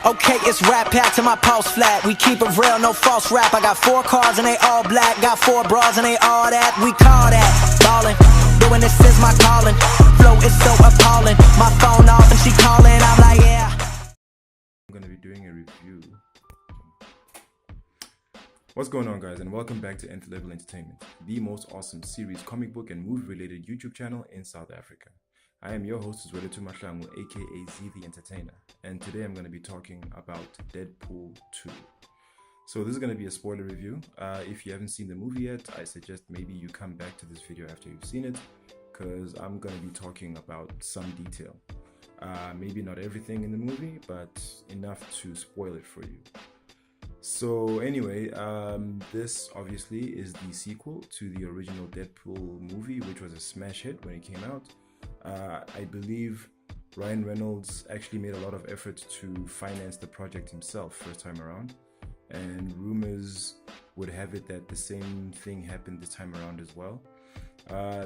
Okay, it's rap pack to my pulse flat. We keep it real, no false rap. I got 4 cars and they all black. Got 4 bras and they all that. We call that ballin'. Doing this is my calling. Flow is so appalling. My phone off and she calling. I'm like, yeah. I'm gonna be doing a review. What's going on, guys, and welcome back to Nth-Level Entertainment, the most awesome series, comic book, and movie-related YouTube channel in South Africa. I am your host, Zweletu Mahlangu, aka Z the Entertainer, and today I'm going to be talking about DeadPool 2. So this is going to be a spoiler review. If you haven't seen the movie yet, I suggest maybe you come back to this video after you've seen it, because I'm going to be talking about some detail. Maybe not everything in the movie, but enough to spoil it for you. So anyway, this obviously is the sequel to the original DeadPool movie, which was a smash hit when it came out. I believe Ryan Reynolds actually made a lot of effort to finance the project himself first time around, and rumors would have it that the same thing happened this time around as well.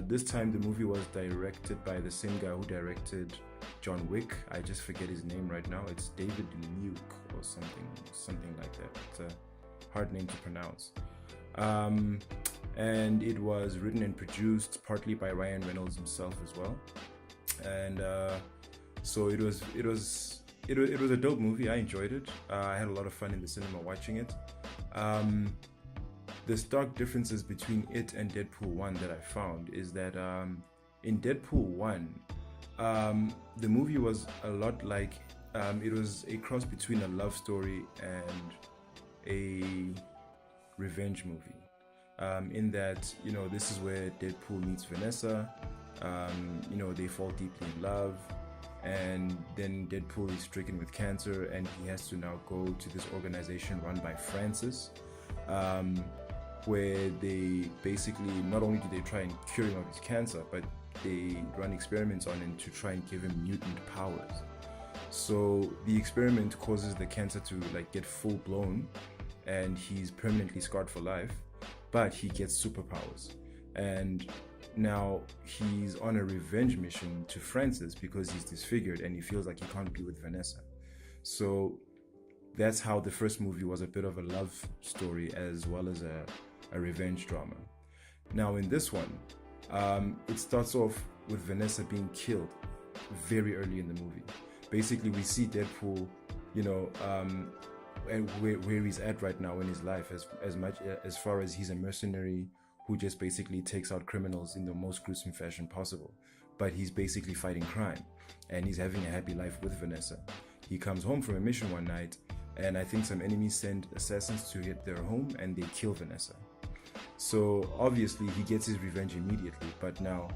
This time the movie was directed by the same guy who directed John Wick. I just forget his name right now. It's David Luke or something like that. It's a hard name to pronounce. And it was written and produced partly by Ryan Reynolds himself as well. And so it was a dope movie. I enjoyed it. I had a lot of fun in the cinema watching it. The stark differences between it and DeadPool 1 that I found is that in DeadPool 1, the movie was a lot like, it was a cross between a love story and a revenge movie. In that, you know, this is where DeadPool meets Vanessa. You know, they fall deeply in love, and then DeadPool is stricken with cancer, and he has to now go to this organization run by Francis, where they basically, not only do they try and cure him of his cancer, but they run experiments on him to try and give him mutant powers. So the experiment causes the cancer to like get full blown, and he's permanently scarred for life, but he gets superpowers. And now he's on a revenge mission to Francis because he's disfigured and he feels like he can't be with Vanessa. So that's how the first movie was a bit of a love story as well as a revenge drama. Now in this one, it starts off with Vanessa being killed very early in the movie. Basically, we see DeadPool, you know, and where he's at right now in his life, as far as he's a mercenary who just basically takes out criminals in the most gruesome fashion possible. But he's basically fighting crime, and he's having a happy life with Vanessa. He comes home from a mission one night, and I think some enemies send assassins to hit their home, and they kill Vanessa. So obviously he gets his revenge immediately, but now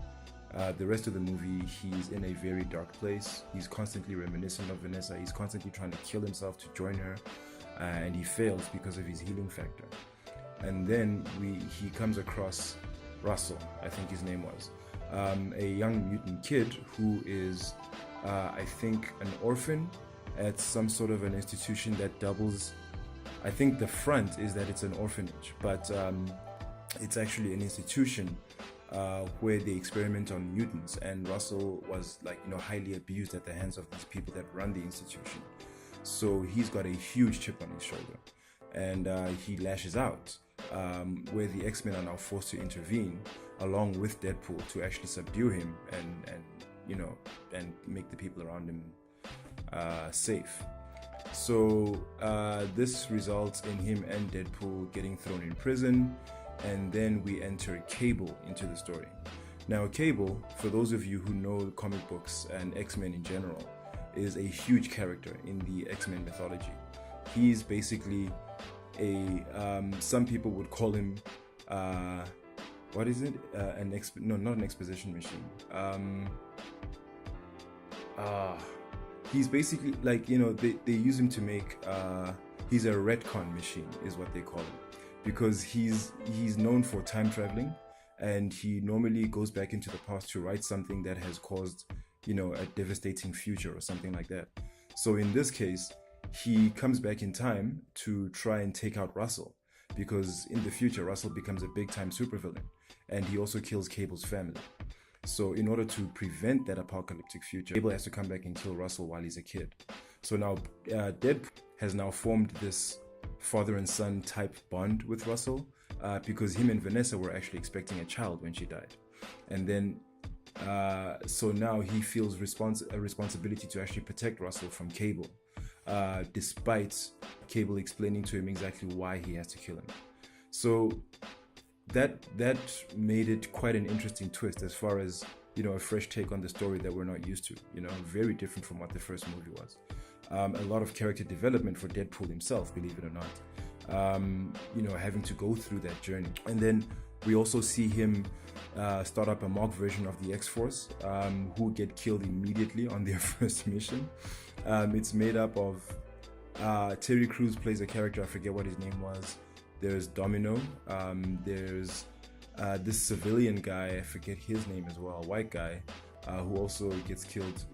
the rest of the movie, he's in a very dark place. He's constantly reminiscent of Vanessa. He's constantly trying to kill himself to join her, and he fails because of his healing factor. And then he comes across Russell, I think his name was, a young mutant kid who is, I think, an orphan at some sort of an institution that doubles. I think the front is that it's an orphanage, but it's actually an institution where they experiment on mutants, and Russell was, like, you know, highly abused at the hands of these people that run the institution. So he's got a huge chip on his shoulder, and he lashes out, where the X-Men are now forced to intervene along with DeadPool to actually subdue him and you know, and make the people around him safe. So this results in him and DeadPool getting thrown in prison, and then we enter Cable into the story. Now Cable, for those of you who know comic books and X-Men in general, is a huge character in the X-Men mythology. He's basically a, some people would call him, what is it? No, not an exposition machine. He's basically, like, you know, they use him to make, he's a retcon machine is what they call him, because he's known for time traveling, and he normally goes back into the past to write something that has caused, you know, a devastating future or something like that. So in this case, he comes back in time to try and take out Russell, because in the future Russell becomes a big-time supervillain, and he also kills Cable's family. So in order to prevent that apocalyptic future, Cable has to come back and kill Russell while he's a kid. So now Deadpool has now formed this father and son type bond with Russell, because him and Vanessa were actually expecting a child when she died. And then so now he feels a responsibility to actually protect Russell from Cable, despite Cable explaining to him exactly why he has to kill him. So that made it quite an interesting twist, as far as, you know, a fresh take on the story that we're not used to, you know, very different from what the first movie was. A lot of character development for Deadpool himself, believe it or not, you know, having to go through that journey. And then we also see him start up a mock version of the X-Force, who get killed immediately on their first mission. It's made up of Terry Crews plays a character, I forget what his name was. There's Domino, there's this civilian guy, I forget his name as well, white guy, who also gets killed,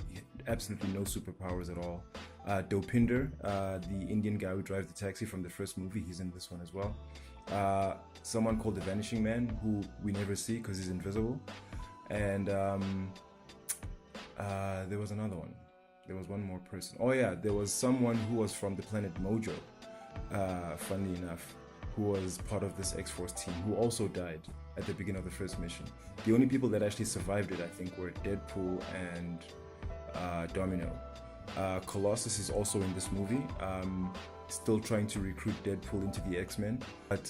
absolutely no superpowers at all. Dopinder, the Indian guy who drives the taxi from the first movie, he's in this one as well. Someone called the Vanishing Man, who we never see because he's invisible. And there was another one. There was one more person. Oh yeah, there was someone who was from the planet Mojo, funnily enough, who was part of this X-Force team, who also died at the beginning of the first mission. The only people that actually survived it, I think, were Deadpool and Domino. Colossus is also in this movie, still trying to recruit Deadpool into the X-Men, but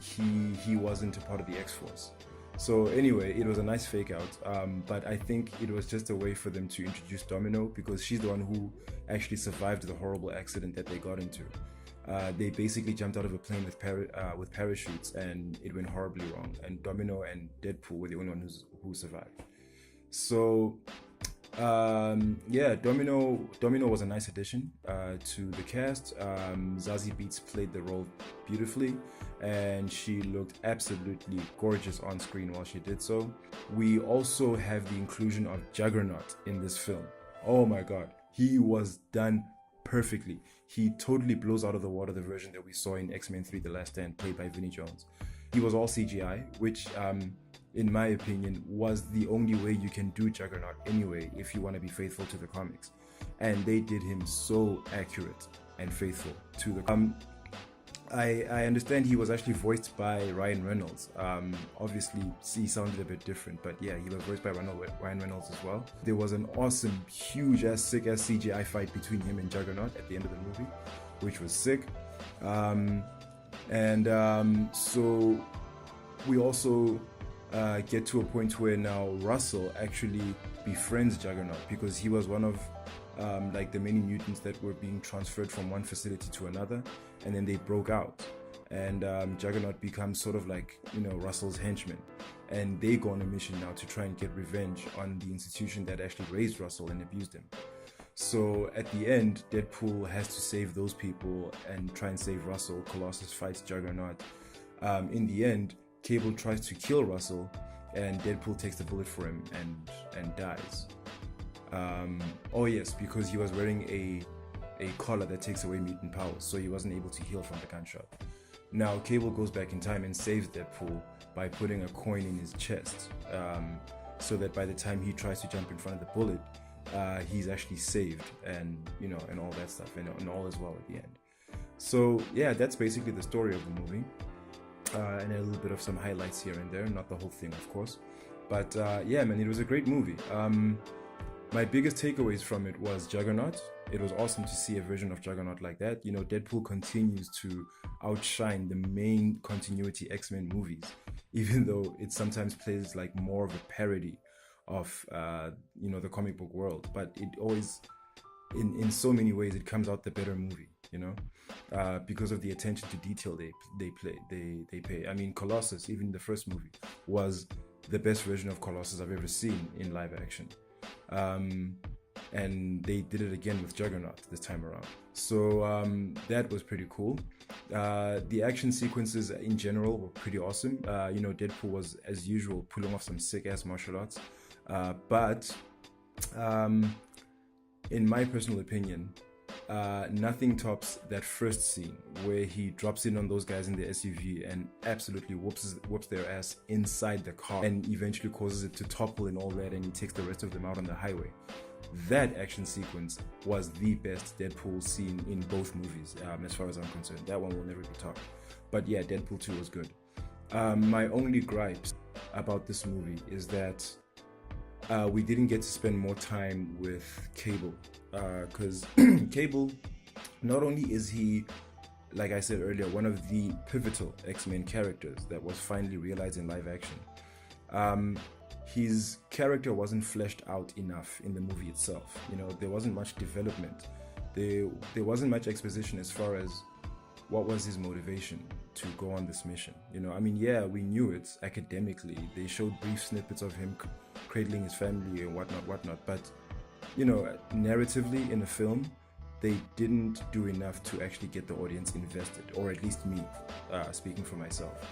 he wasn't a part of the X-Force. So anyway, it was a nice fake out, but I think it was just a way for them to introduce Domino, because she's the one who actually survived the horrible accident that they got into. They basically jumped out of a plane with parachutes, and it went horribly wrong, and Domino and Deadpool were the only ones who survived. So yeah, Domino was a nice addition to the cast. Zazie Beetz played the role beautifully, and she looked absolutely gorgeous on screen while she did so. We also have the inclusion of Juggernaut in this film. Oh my god, he was done perfectly. He totally blows out of the water the version that we saw in X-Men 3 The Last Stand, played by Vinnie Jones. He was all CGI, which in my opinion was the only way you can do Juggernaut anyway, if you want to be faithful to the comics. And they did him so accurate and faithful to the I understand he was actually voiced by Ryan Reynolds. Obviously he sounded a bit different, but yeah, he was voiced by Ryan Reynolds as well. There was an awesome, huge ass, sick ass CGI fight between him and Juggernaut at the end of the movie, which was sick. So we also get to a point where now Russell actually befriends Juggernaut, because he was one of like the many mutants that were being transferred from one facility to another, and then they broke out, and Juggernaut becomes sort of like, you know, Russell's henchman, and they go on a mission now to try and get revenge on the institution that actually raised Russell and abused him. So at the end, Deadpool has to save those people and try and save Russell. Colossus fights Juggernaut. In the end, Cable tries to kill Russell, and Deadpool takes the bullet for him and dies. Oh yes, because he was wearing a collar that takes away mutant powers, so he wasn't able to heal from the gunshot. Now Cable goes back in time and saves Deadpool by putting a coin in his chest, so that by the time he tries to jump in front of the bullet, he's actually saved, and you know, and all that stuff, and all is well at the end. So yeah, that's basically the story of the movie. And a little bit of some highlights here and there, not the whole thing of course, but yeah man, it was a great movie. My biggest takeaways from it was Juggernaut. It was awesome to see a version of Juggernaut like that. You know, Deadpool continues to outshine the main continuity X-Men movies, even though it sometimes plays like more of a parody of you know, the comic book world, but it always, in so many ways, it comes out the better movie, you know, because of the attention to detail they pay. I mean, Colossus, even the first movie, was the best version of Colossus I've ever seen in live action, and they did it again with Juggernaut this time around. So that was pretty cool. The action sequences in general were pretty awesome. You know, Deadpool was, as usual, pulling off some sick ass martial arts, but in my personal opinion, nothing tops that first scene where he drops in on those guys in the SUV and absolutely whoops their ass inside the car and eventually causes it to topple and all that, and he takes the rest of them out on the highway. That action sequence was the best Deadpool scene in both movies, as far as I'm concerned. That one will never be topped. But yeah, Deadpool 2 was good. My only gripes about this movie is that we didn't get to spend more time with Cable, because Cable, not only is he, like I said earlier, one of the pivotal X-Men characters that was finally realized in live action, his character wasn't fleshed out enough in the movie itself. You know, there wasn't much development. There wasn't much exposition as far as what was his motivation to go on this mission. You know, I mean, yeah, we knew it academically. They showed brief snippets of him cradling his family and whatnot. But, you know, narratively in the film, they didn't do enough to actually get the audience invested, or at least me, speaking for myself.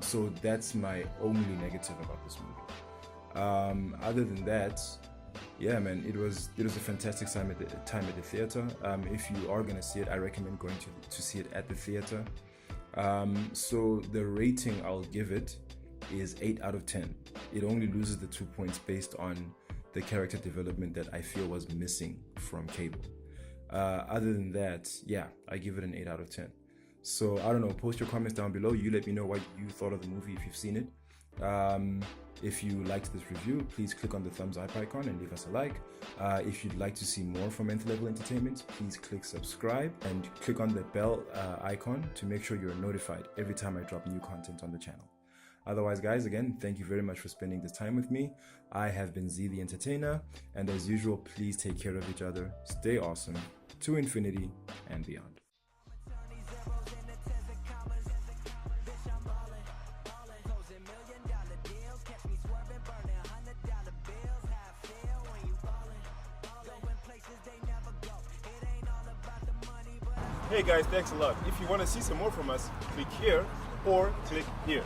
So that's my only negative about this movie. Other than that, yeah, man, it was a fantastic time at the theater. If you are gonna see it, I recommend going to see it at the theater. So the rating I'll give it is 8 out of 10. It only loses the 2 points based on the character development that I feel was missing from Cable. Other than that, yeah, I give it an 8 out of 10. So I don't know, post your comments down below. You let me know what you thought of the movie if you've seen it. If you liked this review, please click on the thumbs up icon and leave us a like. If you'd like to see more from Nth-Level Entertainment, please click subscribe and click on the bell icon to make sure you're notified every time I drop new content on the channel. Otherwise, guys, again, thank you very much for spending this time with me. I have been Z the Entertainer, and as usual, please take care of each other, stay awesome, to infinity and beyond. Hey guys, thanks a lot. If you want to see some more from us, click here or click here.